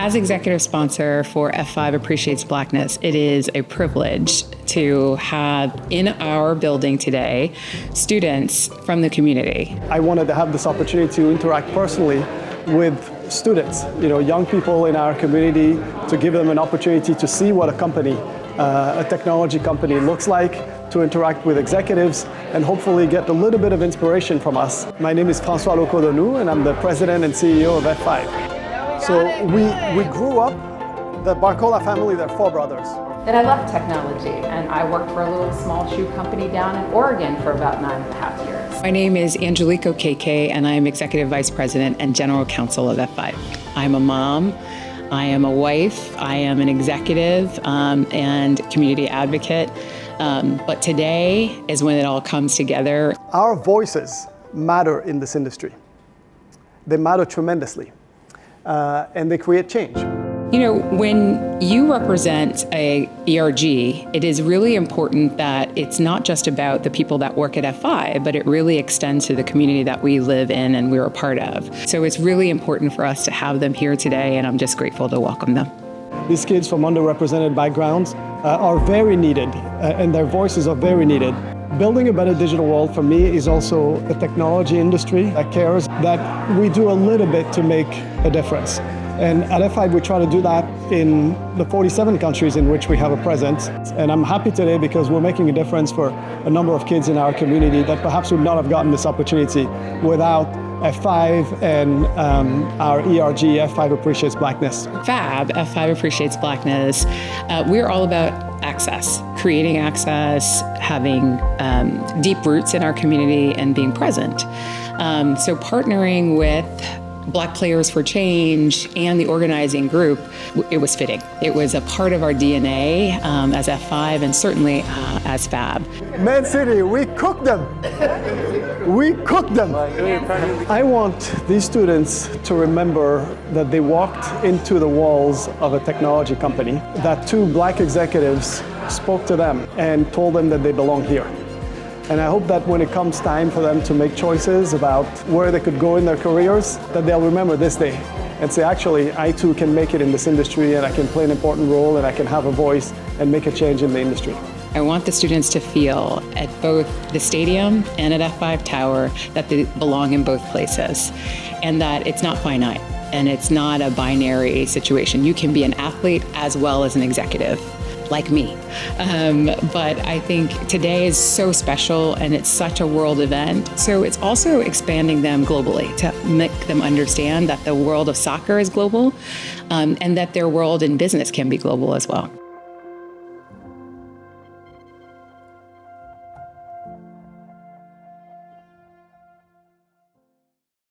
As executive sponsor for F5 Appreciates Blackness, it is a privilege to have in our building today students from the community. I wanted to have this opportunity to interact personally with students, young people in our community, to give them an opportunity to see what a company, a technology company looks like, to interact with executives, and hopefully get a little bit of inspiration from us. My name is François Locodonou, and I'm the president and CEO of F5. So we grew up, the Barcola family, they're four brothers. Then I left technology and I worked for a little small shoe company down in Oregon for about 9.5 years. My name is Angelico KK and I am Executive Vice President and General Counsel of F5. I'm a mom, I am a wife, I am an executive and community advocate. But today is when it all comes together. Our voices matter in this industry. They matter tremendously and they create change. When you represent a ERG, it is really important that it's not just about the people that work at F5, but it really extends to the community that we live in and we're a part of. So it's really important for us to have them here today, and I'm just grateful to welcome them. These kids from underrepresented backgrounds are very needed, and their voices are very needed. Building a better digital world for me is also a technology industry that cares that we do a little bit to make a difference. And at F5, we try to do that in the 47 countries in which we have a presence. And I'm happy today because we're making a difference for a number of kids in our community that perhaps would not have gotten this opportunity without F5 and our ERG, F5 Appreciates Blackness. F5 Appreciates Blackness, we're all about access, creating access, having deep roots in our community and being present. So partnering with Black Players for Change and the organizing group, it was fitting. It was a part of our DNA as F5 and certainly as FAB. Man City, we cooked them. We cooked them. I want these students to remember that they walked into the walls of a technology company, that two Black executives spoke to them and told them that they belong here. And I hope that when it comes time for them to make choices about where they could go in their careers, that they'll remember this day and say, actually, I too can make it in this industry and I can play an important role and I can have a voice and make a change in the industry. I want the students to feel at both the stadium and at F5 Tower that they belong in both places and that it's not finite and it's not a binary situation. You can be an athlete as well as an executive, like me. But I think today is so special and it's such a world event. So it's also expanding them globally to make them understand that the world of soccer is global and that their world in business can be global as well.